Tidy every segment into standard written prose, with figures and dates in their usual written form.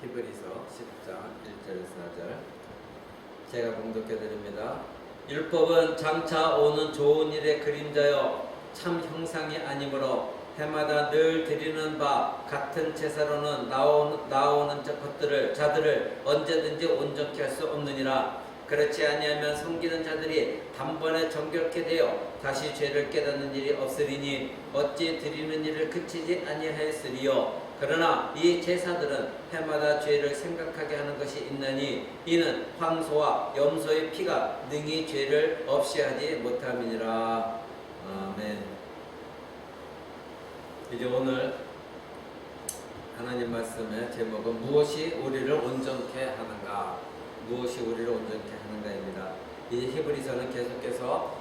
히브리서 10장 1절에서 4절 제가 봉독해 드립니다. 율법은 장차 오는 좋은 일의 그림자요 참 형상이 아니므로 해마다 늘 드리는 바 같은 제사로는 나오는 자들을 언제든지 온전케 할 수 없느니라. 그렇지 아니하면 섬기는 자들이 단번에 정결케 되어 다시 죄를 깨닫는 일이 없으리니 어찌 드리는 일을 그치지 아니하였으리요. 그러나 이 제사들은 해마다 죄를 생각하게 하는 것이 있나니 이는 황소와 염소의 피가 능히 죄를 없이 하지 못함이니라. 아멘. 이제 오늘 하나님 말씀의 제목은 무엇이 우리를 온전케 하는가? 무엇이 우리를 온전케 하는가입니다. 이 히브리서는 계속해서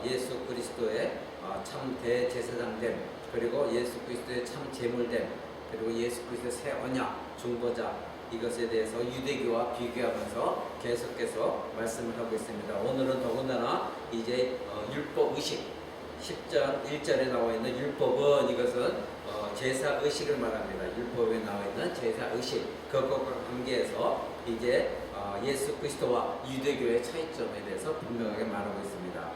예수 그리스도의 참 대제사장됨, 그리고 예수 그리스도의 참 제물됨, 그리고 예수 그리스도의 새 언약 중보자, 이것에 대해서 유대교와 비교하면서 계속해서 말씀을 하고 있습니다. 오늘은 더군다나 이제 율법 의식 10장 1절에 나와 있는 율법은 이것은 제사 의식을 말합니다. 율법에 나와 있는 제사 의식, 그것과 관계해서 이제 예수 그리스도와 유대교의 차이점에 대해서 분명하게 말하고 있습니다.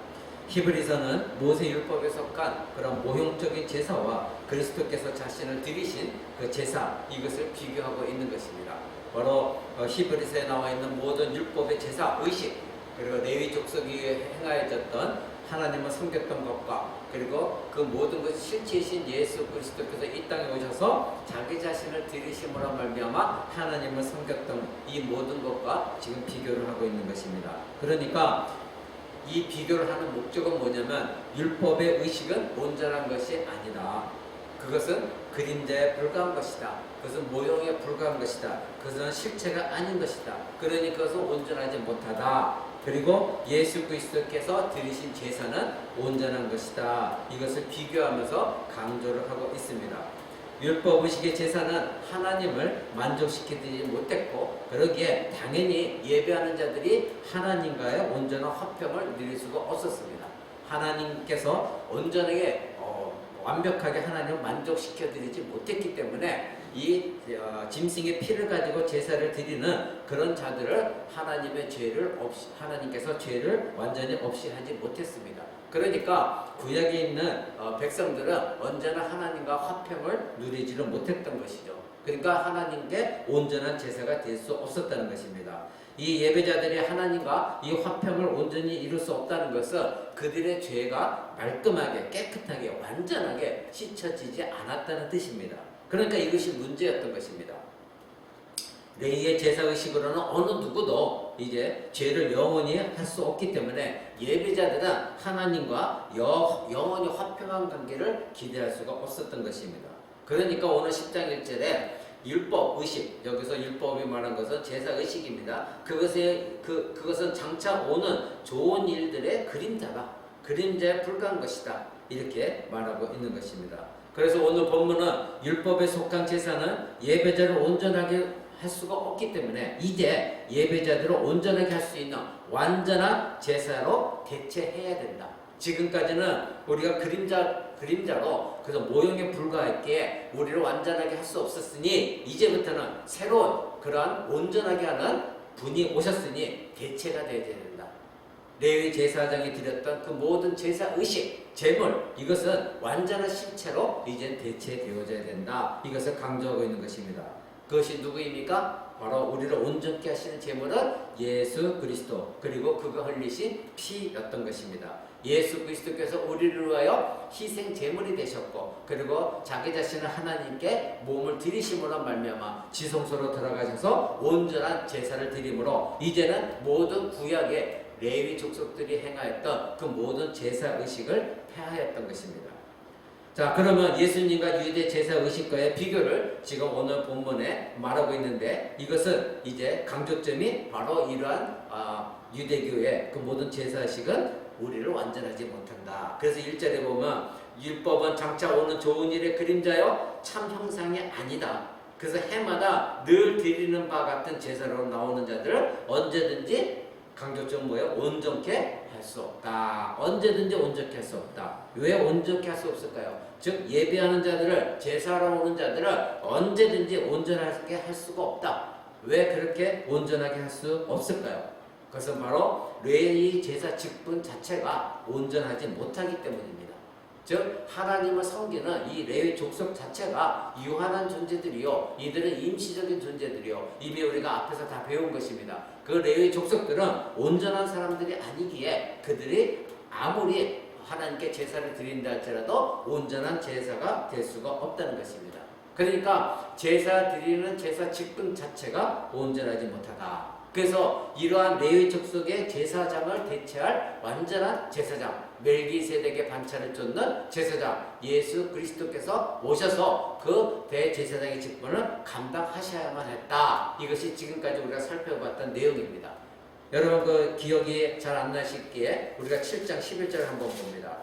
히브리서는 모세 율법에 속한 그런 모형적인 제사와 그리스도께서 자신을 드리신 그 제사, 이것을 비교하고 있는 것입니다. 바로 히브리서에 나와 있는 모든 율법의 제사 의식, 그리고 레위 족속이 행하여졌던 하나님을 섬겼던 것과, 그리고 그 모든 것이 실체이신 예수 그리스도께서 이 땅에 오셔서 자기 자신을 드리심으로 말미암아 하나님을 섬겼던 이 모든 것과 지금 비교를 하고 있는 것입니다. 그러니까 이 비교를 하는 목적은 뭐냐면 율법의 의식은 온전한 것이 아니다. 그것은 그림자에 불과한 것이다. 그것은 모형에 불과한 것이다. 그것은 실체가 아닌 것이다. 그러니 그것은 온전하지 못하다. 그리고 예수 그리스도께서 드리신 제사는 온전한 것이다. 이것을 비교하면서 강조를 하고 있습니다. 율법 의식의 제사는 하나님을 만족시키지 못했고, 그러기에 당연히 예배하는 자들이 하나님과의 온전한 화평을 누릴 수가 없었습니다. 하나님께서 온전하게 완벽하게 하나님을 만족시켜드리지 못했기 때문에 이 짐승의 피를 가지고 제사를 드리는 그런 자들을 하나님의 죄를 없이, 하나님께서 죄를 완전히 없이 하지 못했습니다. 그러니까 구약에 있는 백성들은 언제나 하나님과 화평을 누리지를 못했던 것이죠. 그러니까 하나님께 온전한 제사가 될 수 없었다는 것입니다. 이 예배자들이 하나님과 이 화평을 온전히 이룰 수 없다는 것은 그들의 죄가 말끔하게 깨끗하게 완전하게 씻어지지 않았다는 뜻입니다. 그러니까 이것이 문제였던 것입니다. 레위의 제사의식으로는 어느 누구도 이제 죄를 영원히 할 수 없기 때문에 예배자들은 하나님과 영원히 화평한 관계를 기대할 수가 없었던 것입니다. 그러니까 오늘 10장 1절에 율법 의식, 여기서 율법이 말한 것은 제사 의식입니다. 그것은 장차 오는 좋은 일들의 그림자에 불과한 것이다. 이렇게 말하고 있는 것입니다. 그래서 오늘 본문은 율법에 속한 제사는 예배자를 온전하게 할 수가 없기 때문에 이제 예배자들을 온전하게 할 수 있는 완전한 제사로 대체해야 된다. 지금까지는 우리가 그림자로 그래서 모형에 불과했기에 우리를 완전하게 할 수 없었으니 이제부터는 새로운 그러한 온전하게 하는 분이 오셨으니 대체가 되어야 된다. 레위 제사장이 드렸던 그 모든 제사 의식, 제물, 이것은 완전한 실체로 이제 대체되어져야 된다. 이것을 강조하고 있는 것입니다. 그것이 누구입니까? 바로 우리를 온전케 하시는 제물은 예수 그리스도, 그리고 그가 흘리신 피였던 것입니다. 예수 그리스도께서 우리를 위하여 희생 제물이 되셨고, 그리고 자기 자신을 하나님께 몸을 드리심으로 말미암아 지성소로 들어가셔서 온전한 제사를 드림으로 이제는 모든 구약의 레위 족속들이 행하였던 그 모든 제사 의식을 폐하였던 것입니다. 자, 그러면 예수님과 유대 제사 의식과의 비교를 지금 오늘 본문에 말하고 있는데, 이것은 이제 강조점이 바로 이러한 유대교의 그 모든 제사 의식은 우리를 완전하지 못한다. 그래서 1절에 보면 율법은 장차 오는 좋은 일의 그림자요 참 형상이 아니다. 그래서 해마다 늘 드리는 바 같은 제사로 나오는 자들을 언제든지 강조점 뭐예요? 온전케 할 수 없다. 언제든지 온전케 할 수 없다. 왜 온전케 할 수 없을까요? 즉 예배하는 자들을, 제사하러 오는 자들을 언제든지 온전하게 할 수가 없다. 왜 그렇게 온전하게 할 수 없을까요? 그것은 바로 레위 제사 직분 자체가 온전하지 못하기 때문입니다. 즉 하나님을 섬기는 이 레위 족속 자체가 유한한 존재들이요, 이들은 임시적인 존재들이요, 이미 우리가 앞에서 다 배운 것입니다. 그 레위 족속들은 온전한 사람들이 아니기에 그들이 아무리 하나님께 제사를 드린다 할지라도 온전한 제사가 될 수가 없다는 것입니다. 그러니까 제사 드리는 제사 직분 자체가 온전하지 못하다. 그래서 이러한 레위 족속의 제사장을 대체할 완전한 제사장, 멜기세덱의 반차를 쫓는 제사장 예수 그리스도께서 오셔서 그 대제사장의 직분을 감당하셔야만 했다. 이것이 지금까지 우리가 살펴봤던 내용입니다. 여러분 그 기억이 잘 안 나시기에 우리가 7장 11절을 한번 봅니다.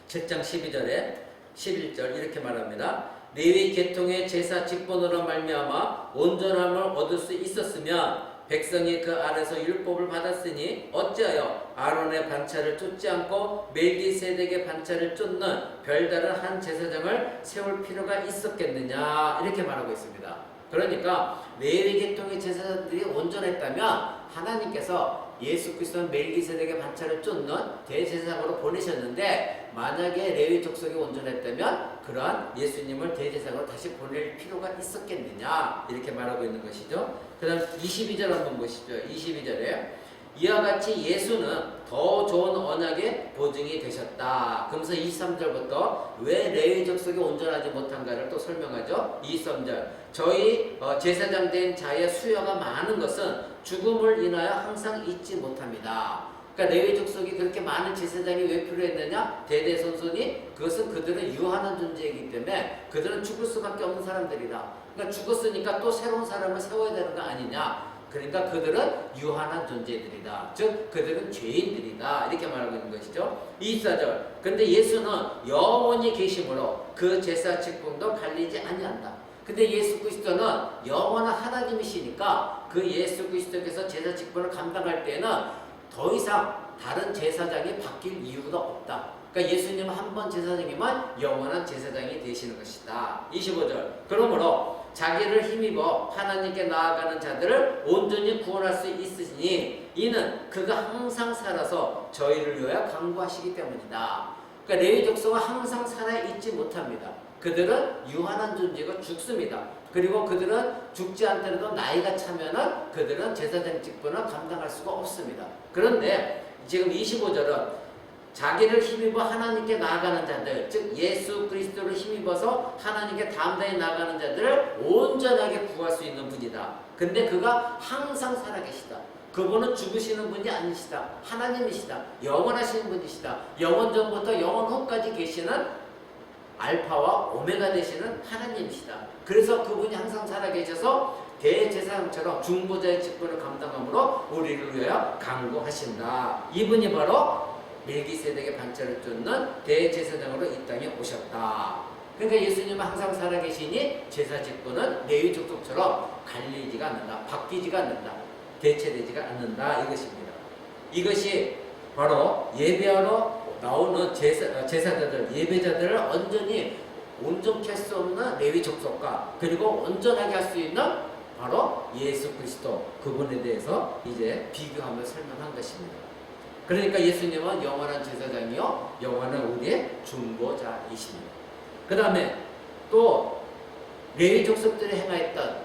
7장 12절에 11절 이렇게 말합니다. 레위 계통의 제사 직분으로 말미암아 온전함을 얻을 수 있었으면 백성이 그 아래서 율법을 받았으니 어찌하여 아론의 반차를 쫓지 않고 멜기세덱의 반차를 쫓는 별다른 한 제사장을 세울 필요가 있었겠느냐, 이렇게 말하고 있습니다. 그러니까 레위 계통의 제사장들이 온전했다면 하나님께서 예수 그리스도는 멜기세덱의 반차를 쫓는 대제사장으로 보내셨는데, 만약에 레위 족속이 온전했다면 그러한 예수님을 대제사장으로 다시 보낼 필요가 있었겠느냐, 이렇게 말하고 있는 것이죠. 그 다음 22절 한번 보시죠. 22절에 이와 같이 예수는 더 좋은 언약의 보증이 되셨다. 그러면서 23절부터 왜 레위 족속이 온전하지 못한가를 또 설명하죠. 23절 저희 제사장 된 자의 수여가 많은 것은 죽음을 인하여 항상 잊지 못합니다. 그러니까 레위 족속이 그렇게 많은 제사장이 왜 필요했느냐? 대대손손이 그것은 그들은 유한한 존재이기 때문에 그들은 죽을 수밖에 없는 사람들이다. 그러니까 죽었으니까 또 새로운 사람을 세워야 되는 거 아니냐? 그러니까 그들은 유한한 존재들이다. 즉 그들은 죄인들이다. 이렇게 말하고 있는 것이죠. 24절 근데 예수는 영원히 계심으로 그 제사 직분도 갈리지 아니한다. 근데 예수 그리스도는 영원한 하나님이시니까 그 예수 그리스도께서 제사 직분을 감당할 때는 더 이상 다른 제사장이 바뀔 이유가 없다. 그러니까 예수님은 한 번 제사장이면 영원한 제사장이 되시는 것이다. 25절 그러므로 자기를 힘입어 하나님께 나아가는 자들을 온전히 구원할 수 있으시니 이는 그가 항상 살아서 저희를 위하여 강구하시기 때문이다. 그러니까 레위 족속은 항상 살아있지 못합니다. 그들은 유한한 존재가 죽습니다. 그리고 그들은 죽지 않더라도 나이가 차면은 그들은 제사장 직분을 감당할 수가 없습니다. 그런데 지금 25절은 자기를 힘입어 하나님께 나아가는 자들, 즉 예수 그리스도를 힘입어서 하나님께 담대히 나아가는 자들을 온전하게 구할 수 있는 분이다. 근데 그가 항상 살아계시다. 그분은 죽으시는 분이 아니시다. 하나님이시다. 영원하신 분이시다. 영원 전부터 영원 후까지 계시는 알파와 오메가 되시는 하나님이시다. 그래서 그분이 항상 살아계셔서 대제사장처럼 중보자의 직분을 감당함으로 우리를 위하여 강구하신다. 이분이 바로 멜기세덱의 반차를 쫓는 대제사장으로 이 땅에 오셨다. 그러니까 예수님은 항상 살아계시니 제사 직분은 레위 족속처럼 갈리지가 않는다. 바뀌지가 않는다. 대체되지가 않는다. 이것입니다. 이것이 바로 예배하러 나오는 제사자들, 예배자들을 온전히 온전케 할 수 없는 레위 족속과 그리고 온전하게 할 수 있는 바로 예수 그리스도, 그분에 대해서 이제 비교하며 설명한 것입니다. 그러니까 예수님은 영원한 제사장이요 영원한 우리의 중보자이십니다. 그 다음에 또 레위 족속들이 행하였던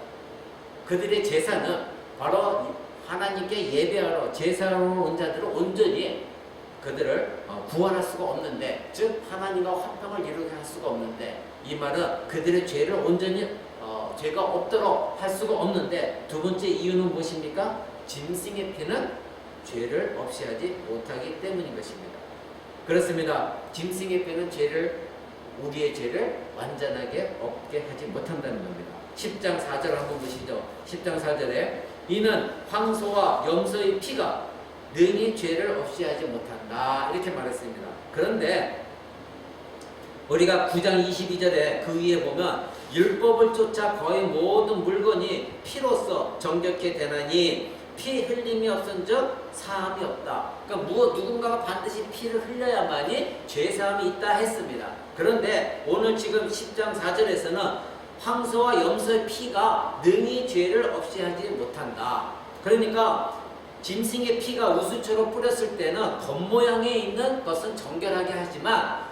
그들의 제사는 바로 하나님께 예배하러 제사하러 온 자들을 온전히 그들을 구원할 수가 없는데, 즉 하나님과 화평을 이루게 할 수가 없는데, 이 말은 그들의 죄를 온전히 죄가 없도록 할 수가 없는데, 두 번째 이유는 무엇입니까? 짐승의 피는 죄를 없이 하지 못하기 때문인 것입니다. 그렇습니다. 짐승의 피는 우리의 죄를 완전하게 없게 하지 못한다는 겁니다. 10장 4절 한번 보시죠. 10장 4절에 이는 황소와 염소의 피가 능히 죄를 없이 하지 못한다. 이렇게 말했습니다. 그런데 우리가 9장 22절에 그 위에 보면 율법을 쫓아 거의 모든 물건이 피로써 정결케 되나니 피 흘림이 없은즉 사함이 없다. 그러니까 누군가가 반드시 피를 흘려야만이 죄 사함이 있다 했습니다. 그런데 오늘 지금 10장 4절에서는 황소와 염소의 피가 능히 죄를 없이 하지 못한다. 그러니까 짐승의 피가 우수처럼 뿌렸을 때는 겉모양에 있는 것은 정결하게 하지만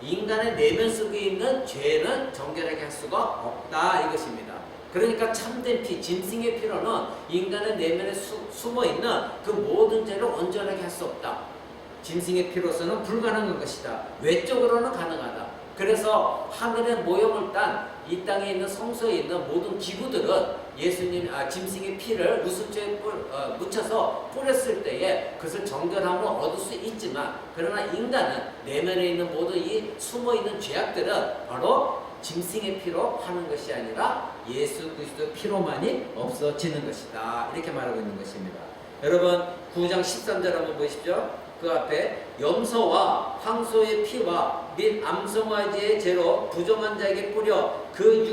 인간의 내면 속에 있는 죄는 정결하게 할 수가 없다 이것입니다. 그러니까 참된 피, 짐승의 피로는 인간의 내면에 숨어있는 그 모든 죄를 온전하게 할 수 없다. 짐승의 피로서는 불가능한 것이다. 외적으로는 가능하다. 그래서 하늘의 모형을 딴 이 땅에 있는 성소에 있는 모든 기구들은 짐승의 피를 우수처에 묻혀서 뿌렸을 때에 그것을 정결함을 얻을 수 있지만, 그러나 인간은 내면에 있는 모든 이 숨어있는 죄악들은 바로 짐승의 피로 하는 것이 아니라 예수 그리스도의 피로만이 없어지는 것이다. 이렇게 말하고 있는 것입니다. 여러분 9장 13절 한번 보십시오. 그 앞에 염소와 황소의 피와 및 암송아지의 죄로 부정한 자에게 뿌려 그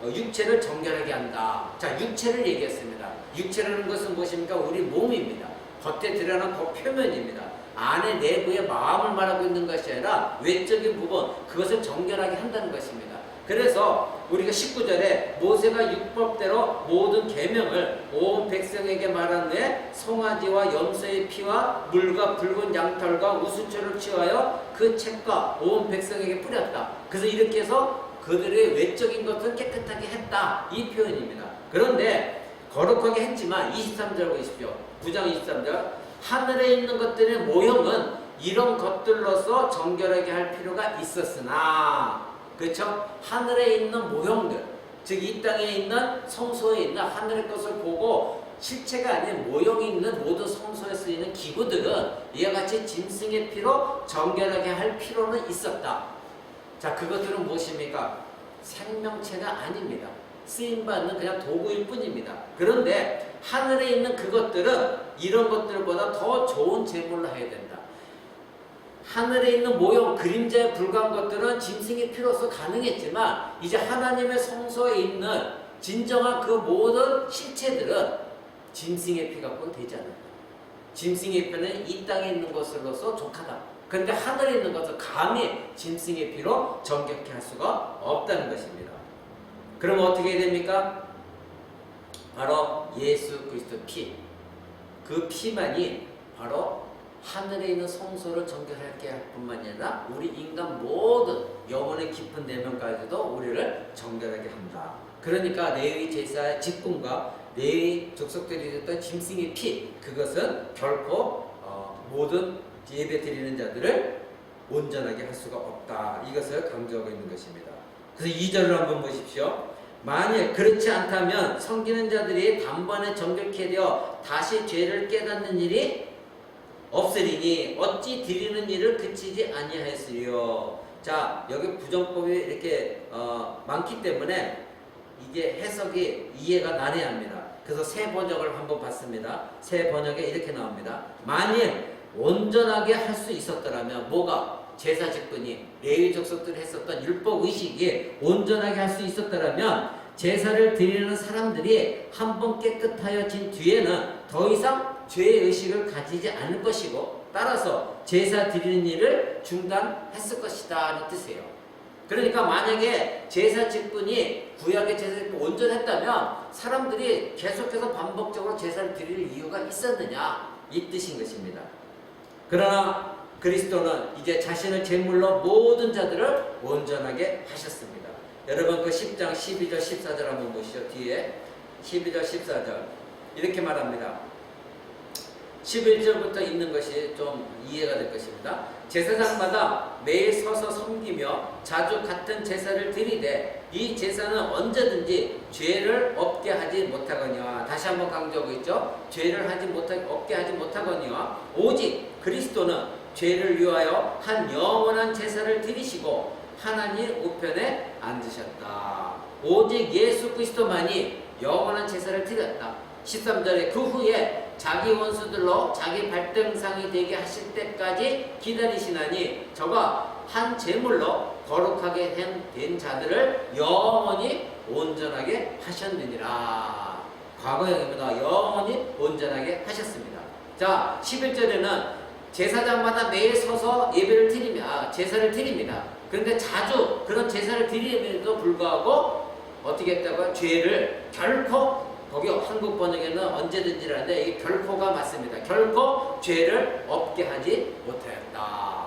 육체를 정결하게 한다. 자, 육체를 얘기했습니다. 육체라는 것은 무엇입니까? 우리 몸입니다. 겉에 드러나는 그 표면입니다. 안에 내부의 마음을 말하고 있는 것이 아니라 외적인 부분, 그것을 정결하게 한다는 것입니다. 그래서 우리가 19절에 모세가 율법대로 모든 계명을 온 백성에게 말한 후에 송아지와 염소의 피와 물과 붉은 양털과 우수초를 취하여 그 책과 온 백성에게 뿌렸다. 그래서 이렇게 해서 그들의 외적인 것을 깨끗하게 했다. 이 표현입니다. 그런데 거룩하게 했지만 23절 보십시오. 9장 23절 하늘에 있는 것들의 모형은 이런 것들로서 정결하게 할 필요가 있었으나, 그렇죠? 하늘에 있는 모형들, 즉 이 땅에 있는 성소에 있는 하늘의 것을 보고 실체가 아닌 모형이 있는 모든 성소에 쓰이는 기구들은 이와 같이 짐승의 피로 정결하게 할 필요는 있었다. 자, 그것들은 무엇입니까? 생명체가 아닙니다. 쓰임받는 그냥 도구일 뿐입니다. 그런데 하늘에 있는 그것들은 이런 것들보다 더 좋은 제물로 해야 된다. 하늘에 있는 모형, 그림자에 불과한 것들은 짐승의 피로서 가능했지만 이제 하나님의 성소에 있는 진정한 그 모든 실체들은 짐승의 피 갖고는 되지 않는다. 짐승의 피는 이 땅에 있는 것으로서 족하다. 그런데 하늘에 있는 것은 감히 짐승의 피로 정결케 할 수가 없다는 것입니다. 그러면 어떻게 해야 됩니까? 바로 예수 그리스도 피, 그 피만이 바로 하늘에 있는 성소를 정결하게 할 뿐만이 아니라 우리 인간 모든 영혼의 깊은 내면까지도 우리를 정결하게 한다. 그러니까 레위 제사의 직분과 레위 족속들이 줬던 짐승의 피, 그것은 결코 모든 예배 드리는 자들을 온전하게 할 수가 없다. 이것을 강조하고 있는 것입니다. 그래서 2절을 한번 보십시오. 만일 그렇지 않다면 섬기는 자들이 단번에 정결케 되어 다시 죄를 깨닫는 일이 없으리니 어찌 드리는 일을 그치지 아니하였으리요. 자, 여기 부정법이 이렇게 많기 때문에 이게 해석이 이해가 난해합니다. 그래서 새 번역을 한번 봤습니다. 새 번역에 이렇게 나옵니다. 만일 온전하게 할 수 있었더라면, 뭐가? 제사 직분이 레위 족속들이 했었던 율법 의식이 온전하게 할 수 있었더라면 제사를 드리는 사람들이 한번 깨끗하여진 뒤에는 더 이상 죄의 의식을 가지지 않을 것이고, 따라서 제사 드리는 일을 중단했을 것이다 는 뜻이에요. 그러니까 만약에 제사 직분이 구약의 제사 직분이 온전했다면 사람들이 계속해서 반복적으로 제사를 드릴 이유가 있었느냐, 이 뜻인 것입니다. 그러나 그리스도는 이제 자신을 제물로 모든 자들을 온전하게 하셨습니다. 여러분 그 10장 12절 14절 한번 보시죠. 뒤에 12절 14절 이렇게 말합니다. 11절부터 있는 것이 좀 이해가 될 것입니다. 제사장마다 매일 서서 섬기며 자주 같은 제사를 드리되 이 제사는 언제든지 죄를 없게 하지 못하거니와, 다시 한번 강조하고 있죠. 죄를 없게 하지 못하거니와 오직 그리스도는 죄를 위하여 한 영원한 제사를 드리시고 하나님 우편에 앉으셨다. 오직 예수 그리스도만이 영원한 제사를 드렸다. 13절에 그 후에 자기 원수들로 자기 발등상이 되게 하실 때까지 기다리시나니 저가 한 제물로 거룩하게 된 자들을 영원히 온전하게 하셨느니라. 과거형입니다. 영원히 온전하게 하셨습니다. 자, 11절에는 제사장마다 매일 서서 예배를 드리며 제사를 드립니다. 그런데 자주 그런 제사를 드림에도 불구하고 어떻게 했다고요? 죄를 결코, 거기 한국 번역에는 언제든지라는데 이게 결코가 맞습니다. 결코 죄를 없게 하지 못하였다.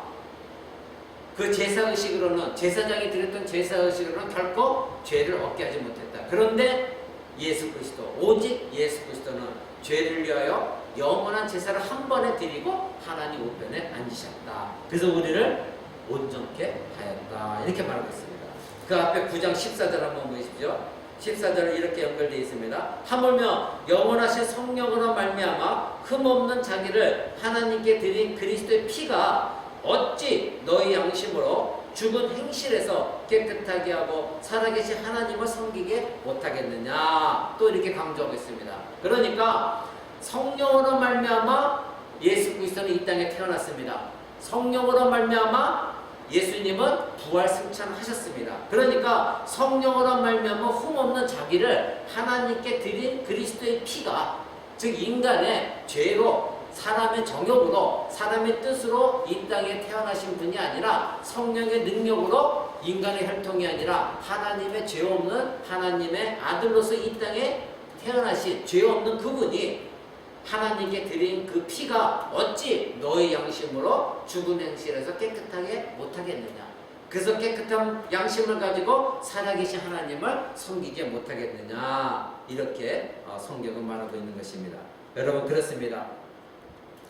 그 제사의식으로는, 제사장이 드렸던 제사의식으로는 결코 죄를 없게 하지 못했다. 그런데 예수 그리스도, 오직 예수 그리스도는 죄를 위하여 영원한 제사를 한 번에 드리고 하나님 우편에 앉으셨다. 그래서 우리를 온전케 하였다. 이렇게 말하고 있습니다. 그 앞에 9장 14절 한번 보십시오. 14절은 이렇게 연결되어 있습니다. 하물며 영원하신 성령으로 말미암아 흠없는 자기를 하나님께 드린 그리스도의 피가 어찌 너희 양심으로 죽은 행실에서 깨끗하게 하고 살아계신 하나님을 섬기게 못하겠느냐. 또 이렇게 강조하고 있습니다. 그러니까 성령으로 말미암아 예수 그리스도는 이 땅에 태어났습니다. 성령으로 말미암아 예수님은 부활 승천하셨습니다. 그러니까 성령으로 말미암아 흠없는 자기를 하나님께 드린 그리스도의 피가, 즉 인간의 죄로, 사람의 정욕으로, 사람의 뜻으로 이 땅에 태어나신 분이 아니라 성령의 능력으로, 인간의 혈통이 아니라 하나님의 죄 없는 하나님의 아들로서 이 땅에 태어나신 죄 없는 그분이 하나님께 드린 그 피가 어찌 너의 양심으로 죽은 행실에서 깨끗하게 못하겠느냐. 그래서 깨끗한 양심을 가지고 살아계신 하나님을 섬기지 못하겠느냐. 이렇게 성경은 말하고 있는 것입니다. 여러분, 그렇습니다.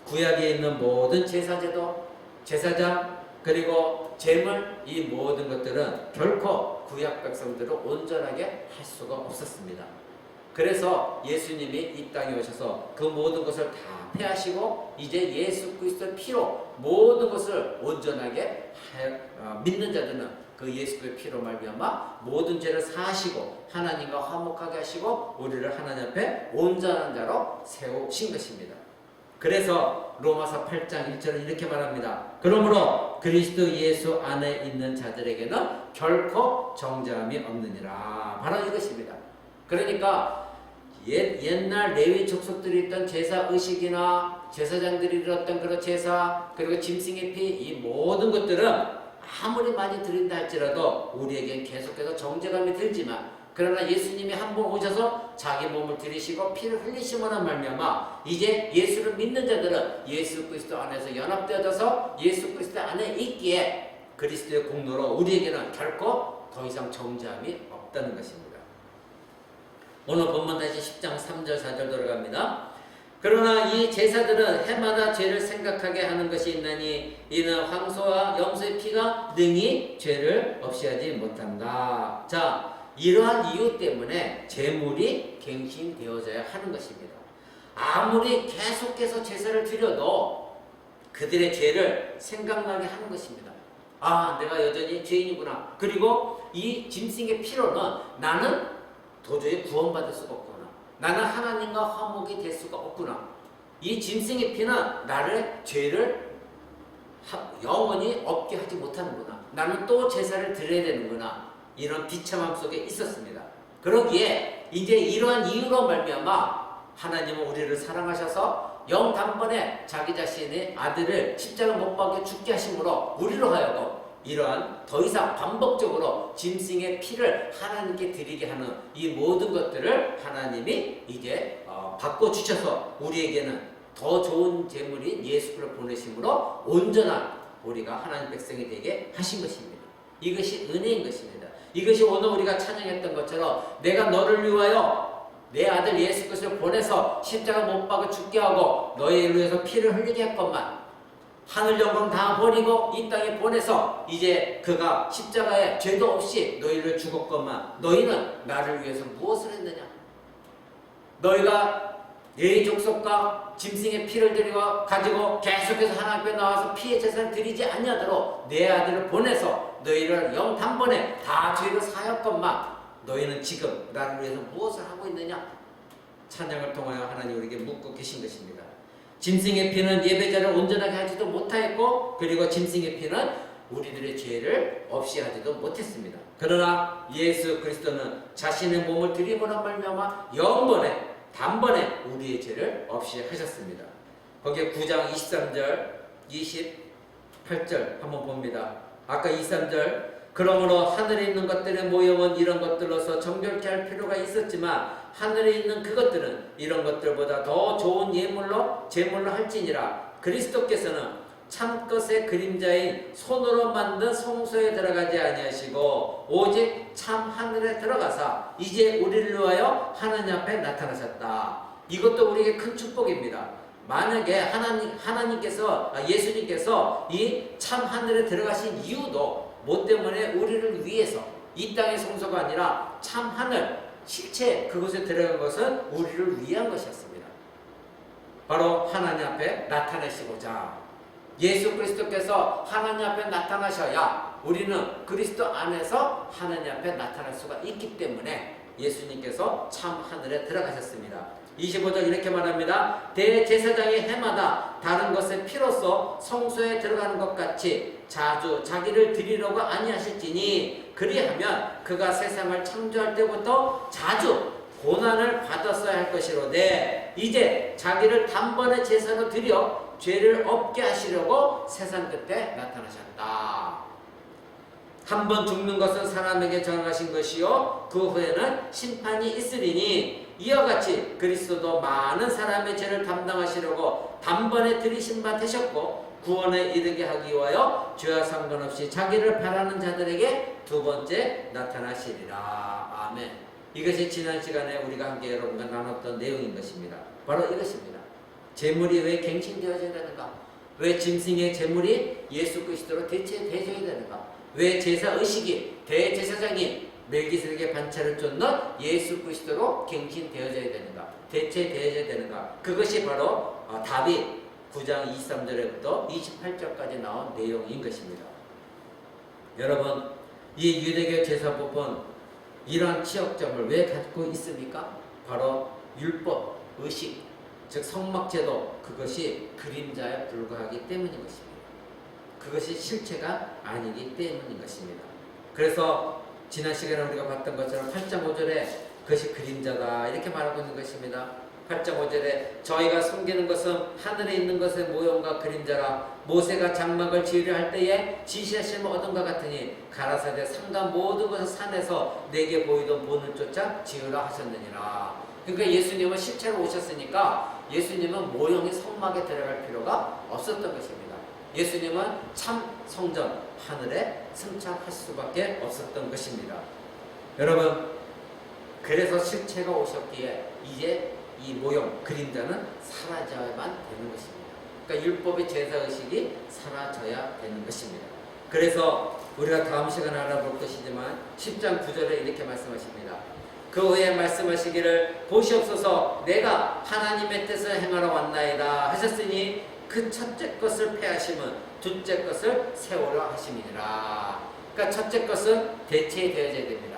구약에 있는 모든 제사제도, 제사장, 그리고 제물, 이 모든 것들은 결코 구약 백성들을 온전하게 할 수가 없었습니다. 그래서 예수님이 이 땅에 오셔서 그 모든 것을 다 폐하시고 이제 예수 그리스도의 피로 모든 것을 온전하게 믿는 자들은 그 예수 그리스도의 피로 말미암아 모든 죄를 사하시고 하나님과 화목하게 하시고 우리를 하나님 앞에 온전한 자로 세우신 것입니다. 그래서 로마서 8장 1절은 이렇게 말합니다. 그러므로 그리스도 예수 안에 있는 자들에게는 결코 정죄함이 없느니라. 바로 이것입니다. 그러니까 옛날 레위 족속들이 있던 제사 의식이나 제사장들이 드렸던 그런 제사, 그리고 짐승의 피, 이 모든 것들은 아무리 많이 드린다 할지라도 우리에겐 계속해서 정죄감이 들지만, 그러나 예수님이 한 번 오셔서 자기 몸을 들이시고 피를 흘리심으로 말미암아 이제 예수를 믿는 자들은 예수 그리스도 안에서 연합되어져서 예수 그리스도 안에 있기에 그리스도의 공로로 우리에게는 결코 더 이상 정죄함이 없다는 것입니다. 오늘 본문 다시 10장 3절 4절 돌아갑니다. 그러나 이 제사들은 해마다 죄를 생각하게 하는 것이 있나니 이는 황소와 염소의 피가 능히 죄를 없이 하지 못한다. 자, 이러한 이유 때문에 제물이 갱신되어져야 하는 것입니다. 아무리 계속해서 제사를 드려도 그들의 죄를 생각나게 하는 것입니다. 아, 내가 여전히 죄인이구나. 그리고 이 짐승의 피로는 나는 도저히 구원받을 수가 없구나. 나는 하나님과 화목이 될 수가 없구나. 이 짐승의 피는 나를 죄를 영원히 없게 하지 못하는구나. 나는 또 제사를 드려야 되는구나. 이런 비참함 속에 있었습니다. 그러기에 이제 이러한 이유로 말미암아 하나님은 우리를 사랑하셔서 영단번에 자기 자신의 아들을 십자가 못 박혀 죽게 하심으로 우리로 하여금 이러한 더 이상 반복적으로 짐승의 피를 하나님께 드리게 하는 이 모든 것들을 하나님이 이제 바꿔주셔서 우리에게는 더 좋은 제물인 예수를 보내심으로 온전한 우리가 하나님 백성이 되게 하신 것입니다. 이것이 은혜인 것입니다. 이것이 오늘 우리가 찬양했던 것처럼 내가 너를 위하여 내 아들 예수 그리스도를 보내서 십자가 못 박아 죽게 하고 너희를 위해서 피를 흘리게 했건만 하늘 영광 다 버리고 이 땅에 보내서 이제 그가 십자가에 죄도 없이 너희를 죽었건만 너희는 나를 위해서 무엇을 했느냐? 너희가 내 족속과 짐승의 피를 들여 가지고 계속해서 하나님 앞에 나와서 피의 제사를 드리지 아니하도록 내 아들을 보내서 너희를 영단번에 다 죄를 사였건만 너희는 지금 나를 위해서 무엇을 하고 있느냐? 찬양을 통하여 하나님 우리에게 묻고 계신 것입니다. 짐승의 피는 예배자를 온전하게 하지도 못하였고 그리고 짐승의 피는 우리들의 죄를 없이 하지도 못했습니다. 그러나 예수 그리스도는 자신의 몸을 드림으로 말미암아 영번에 단번에 우리의 죄를 없이 하셨습니다. 거기에 9장 23절, 28절 한번 봅니다. 아까 23절, 그러므로 하늘에 있는 것들의 모형은 이런 것들로서 정결케 할 필요가 있었지만 하늘에 있는 그것들은 이런 것들보다 더 좋은 제물로 할지니라. 그리스도께서는 참것의 그림자인 손으로 만든 성소에 들어가지 아니하시고 오직 참 하늘에 들어가사 이제 우리를 위하여 하나님 앞에 나타나셨다. 이것도 우리에게 큰 축복입니다. 만약에 예수님께서 이 참 하늘에 들어가신 이유도 뭐 때문에 우리를 위해서 이 땅의 성소가 아니라 참 하늘 실체 그곳에 들어간 것은 우리를 위한 것이었습니다. 바로 하나님 앞에 나타내시고자 예수 그리스도께서 하나님 앞에 나타나셔야 우리는 그리스도 안에서 하나님 앞에 나타날 수가 있기 때문에 예수님께서 참 하늘에 들어가셨습니다. 25절 이렇게 말합니다. 대제사장이 해마다 다른 것의 피로써 성소에 들어가는 것 같이 자주 자기를 드리려고 아니하실지니 그리하면 그가 세상을 창조할 때부터 자주 고난을 받았어야 할 것이로되 이제 자기를 단번에 제사로 드려 죄를 없게 하시려고 세상 끝에 나타나셨다. 한 번 죽는 것은 사람에게 정하신 것이요 그 후에는 심판이 있으리니 이와 같이 그리스도도 많은 사람의 죄를 담당하시려고 단번에 들이신 바 되셨고 구원에 이르게 하기 위하여 죄와 상관없이 자기를 바라는 자들에게 두 번째 나타나시리라. 아멘. 이것이 지난 시간에 우리가 함께 여러분과 나눴던 내용인 것입니다. 바로 이것입니다. 제물이 왜 갱신되어져야 되는가? 왜 짐승의 제물이 예수 그리스도로 대체되어져야 되는가? 왜 제사의식이 대제사장이 멜기세덱의 반차를 쫓는 예수 그리스도로 갱신되어져야 되는가? 대체되어져야 되는가? 그것이 바로 다윗 9장 23절부터 28절까지 나온 내용인 것입니다. 여러분, 이 유대교 제사법은 이러한 치역점을 왜 갖고 있습니까? 바로 율법, 의식, 즉 성막제도 그것이 그림자에 불과하기 때문인 것입니다. 그것이 실체가 아니기 때문인 것입니다. 그래서 지난 시간에 우리가 봤던 것처럼 8장 5절에 그것이 그림자다 이렇게 말하고 있는 것입니다. 8장 5절에 저희가 섬기는 것은 하늘에 있는 것의 모형과 그림자라 모세가 장막을 지으려 할 때에 지시하심을 얻은 것 같으니 가라사대 상간 모든 것을 산에서 내게 보이던 본을 쫓아 지으라 하셨느니라. 그러니까 예수님은 실체로 오셨으니까 예수님은 모형의 성막에 들어갈 필요가 없었던 것입니다. 예수님은 참 성전 하늘에 승천할 수밖에 없었던 것입니다. 여러분, 그래서 실체가 오셨기에 이제 이 모형, 그림자는 사라져야만 되는 것입니다. 그러니까 율법의 제사의식이 사라져야 되는 것입니다. 그래서 우리가 다음 시간에 알아볼 것이지만 10장 9절에 이렇게 말씀하십니다. 그 후에 말씀하시기를 보시옵소서 내가 하나님의 뜻을 행하러 왔나이다 하셨으니 그 첫째 것을 폐하심은 둘째 것을 세우려 하심이니라. 그러니까 첫째 것은 대체되어져야 됩니다.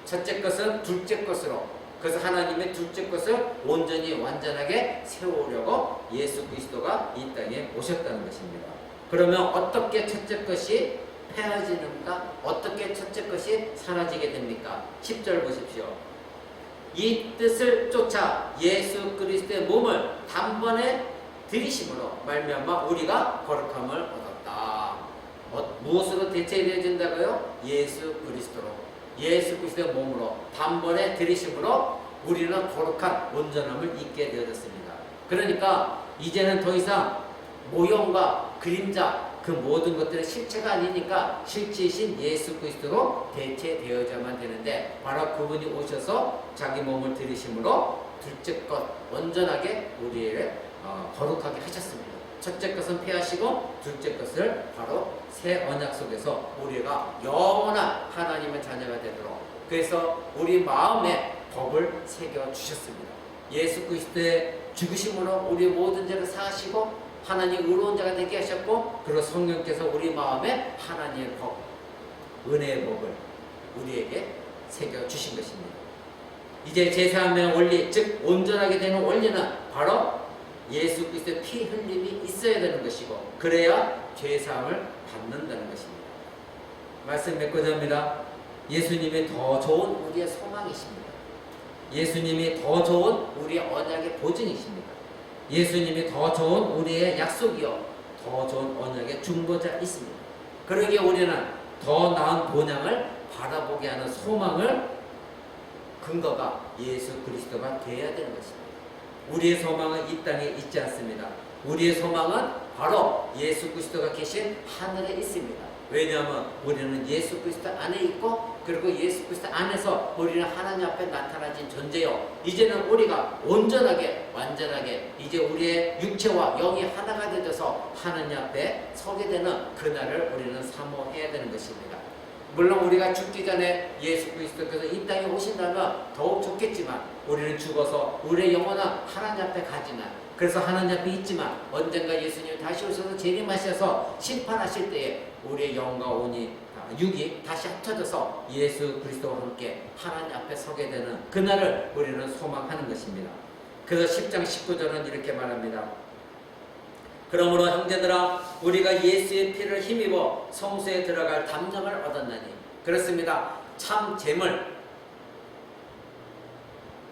첫째 것은 둘째 것으로, 그래서 하나님의 둘째 것을 온전히 완전하게 세우려고 예수 그리스도가 이 땅에 오셨다는 것입니다. 그러면 어떻게 첫째 것이 폐해지는가? 어떻게 첫째 것이 사라지게 됩니까? 10절 보십시오. 이 뜻을 쫓아 예수 그리스도의 몸을 단번에 들이심으로 말미암아 우리가 거룩함을 얻었다. 무엇으로 대체되어진다고요? 예수 그리스도로, 예수 그리스도의 몸으로 단번에 들이심으로 우리는 거룩한 온전함을 잊게 되어졌습니다. 그러니까 이제는 더 이상 모형과 그림자 그 모든 것들의 실체가 아니니까 실체이신 예수 그리스도로 대체되어야만 되는데 바로 그분이 오셔서 자기 몸을 들이심으로 둘째 것 온전하게 우리를 거룩하게 하셨습니다. 첫째 것은 폐하시고 둘째 것을 바로 새 언약 속에서 우리가 영원한 하나님의 자녀가 되도록 그래서 우리 마음에 법을 새겨 주셨습니다. 예수 그리스도의 죽으심으로 우리 모든 죄를 사하시고 하나님 의로운 자가 되게 하셨고 그리고 성령께서 우리 마음에 하나님의 법, 은혜의 법을 우리에게 새겨 주신 것입니다. 이제 제사함의 원리, 즉 온전하게 되는 원리는 바로 예수 그리스도의 피 흘림이 있어야 되는 것이고 그래야 죄사함을 받는다는 것입니다. 말씀 맺고자 합니다. 예수님이 더 좋은 우리의 소망이십니다. 예수님이 더 좋은 우리의 언약의 보증이십니다. 예수님이 더 좋은 우리의 약속이요 더 좋은 언약의 중보자 있습니다. 그러기에 우리는 더 나은 본향을 바라보게 하는 소망을 근거가 예수 그리스도가 되어야 되는 것입니다. 우리의 소망은 이 땅에 있지 않습니다. 우리의 소망은 바로 예수 그리스도가 계신 하늘에 있습니다. 왜냐하면 우리는 예수 그리스도 안에 있고 그리고 예수 그리스도 안에서 우리는 하나님 앞에 나타나진 존재요. 이제는 우리가 온전하게 완전하게 이제 우리의 육체와 영이 하나가 되어서 하나님 앞에 서게 되는 그날을 우리는 사모해야 되는 것입니다. 물론 우리가 죽기 전에 예수 그리스도께서 이 땅에 오신다면 더욱 좋겠지만 우리는 죽어서 우리의 영혼은 하나님 앞에 가지만 그래서 하나님 앞에 있지만 언젠가 예수님이 다시 오셔서 재림하셔서 심판하실 때에 우리의 영과 육이 다시 합쳐져서 예수 그리스도와 함께 하나님 앞에 서게 되는 그날을 우리는 소망하는 것입니다. 그래서 10장 19절은 이렇게 말합니다. 그러므로 형제들아 우리가 예수의 피를 힘입어 성소에 들어갈 담력을 얻었나니 그렇습니다. 참 재물,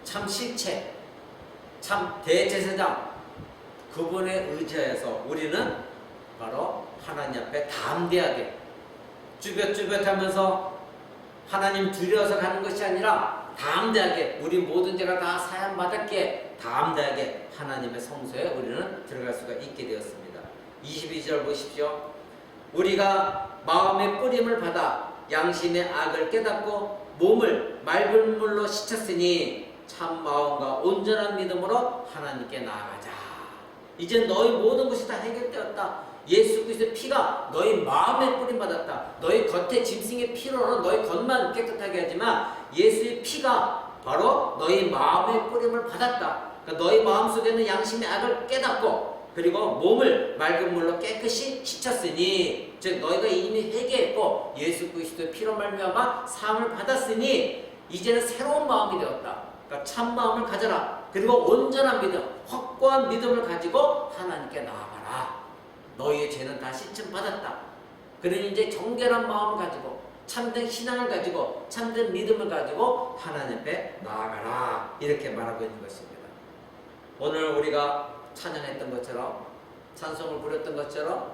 참 실체, 참 대제사장 그분에 의지하여서 우리는 바로 하나님 앞에 담대하게 쭈뼛쭈뼛하면서 하나님 두려워서 가는 것이 아니라 담대하게 우리 모든 죄가 다 사함 받았기에 담대하게 하나님의 성소에 우리는 들어갈 수가 있게 되었습니다. 22절 보십시오. 우리가 마음의 뿌림을 받아 양심의 악을 깨닫고 몸을 맑은 물로 씻었으니 참 마음과 온전한 믿음으로 하나님께 나아가자. 이제 너희 모든 것이 다 해결되었다. 예수 그리스도의 피가 너희 마음에 뿌림 받았다. 너희 겉에 짐승의 피로는 너희 겉만 깨끗하게 하지만 예수의 피가 바로 너희 마음의 뿌림을 받았다. 그러니까 너희 마음속에는 양심의 악을 깨닫고 그리고 몸을 맑은 물로 깨끗이 씻었으니 즉 너희가 이미 회개했고 예수 그리스도의 피로 말미암아 사함을 받았으니 이제는 새로운 마음이 되었다. 그러니까 참 마음을 가져라. 그리고 온전한 믿음, 확고한 믿음을 가지고 하나님께 나아가라. 너희의 죄는 다 씻음 받았다. 그러니 이제 정결한 마음을 가지고 참된 신앙을 가지고 참된 믿음을 가지고 하나님 앞에 나아가라. 이렇게 말하고 있는 것입니다. 오늘 우리가 찬양했던 것처럼 찬송을 부렸던 것처럼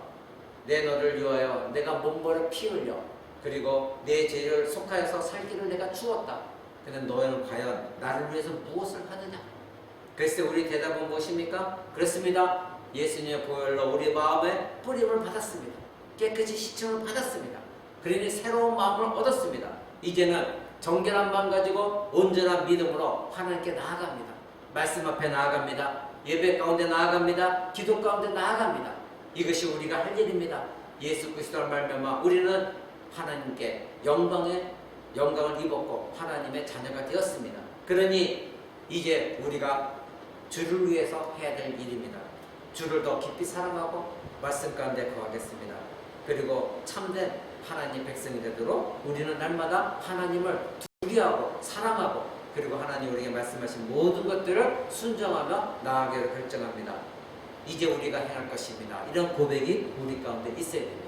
내 너를 위하여 내가 몸버려 피 흘려 그리고 내 죄를 속하여서 살기를 내가 주었다. 근데 너희는 과연 나를 위해서 무엇을 하느냐? 글쎄 우리 대답은 무엇입니까? 그렇습니다. 예수님의 보혈로 우리 마음에 뿌림을 받았습니다. 깨끗이 씻음을 받았습니다. 그러니 새로운 마음을 얻었습니다. 이제는 정결한 마음 가지고 온전한 믿음으로 하나님께 나아갑니다. 말씀 앞에 나아갑니다. 예배 가운데 나아갑니다. 기도 가운데 나아갑니다. 이것이 우리가 할 일입니다. 예수 그리스도를 말미암아 우리는 하나님께 영광을 입었고 하나님의 자녀가 되었습니다. 그러니 이제 우리가 주를 위해서 해야 될 일입니다. 주를 더 깊이 사랑하고 말씀 가운데 거하겠습니다. 그리고 참된 하나님 백성이 되도록 우리는 날마다 하나님을 두려워하고 사랑하고 그리고 하나님 우리에게 말씀하신 모든 것들을 순종하며 나아가기를 결정합니다. 이제 우리가 행할 것입니다. 이런 고백이 우리 가운데 있어야 됩니다.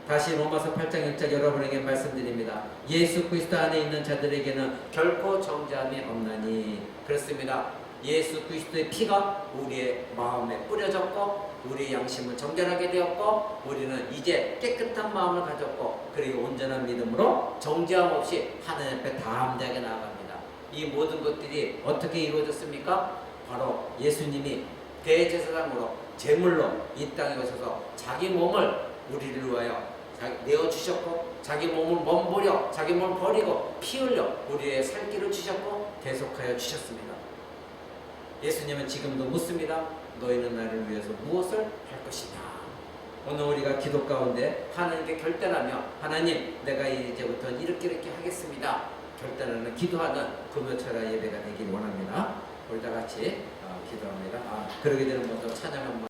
다시 로마서 8장 1절 여러분에게 말씀드립니다. 예수 그리스도 안에 있는 자들에게는 결코 정죄함이 없나니 그렇습니다. 예수 그리스도의 피가 우리의 마음에 뿌려졌고 우리의 양심을 정결하게 되었고 우리는 이제 깨끗한 마음을 가졌고 그리고 온전한 믿음으로 정죄함 없이 하나님 앞에 담대하게 나아갑니다. 이 모든 것들이 어떻게 이루어졌습니까? 바로 예수님이 대제사장으로 제물로 이 땅에 오셔서 자기 몸을 우리를 위하여 내어주셨고 자기 몸을 몸버려 자기 몸을 버리고 피 흘려 우리의 살 길을 주셨고 대속하여 주셨습니다. 예수님은 지금도 묻습니다. 너희는 나를 위해서 무엇을 할 것이냐? 오늘 우리가 기도 가운데 하나님께 결단하며 하나님 내가 이제부터 이렇게 하겠습니다. 결단하는 기도하는 금요철야 예배가 되길 원합니다. 우리 다 같이 기도합니다. 그러게 되는 먼저 찬양 한번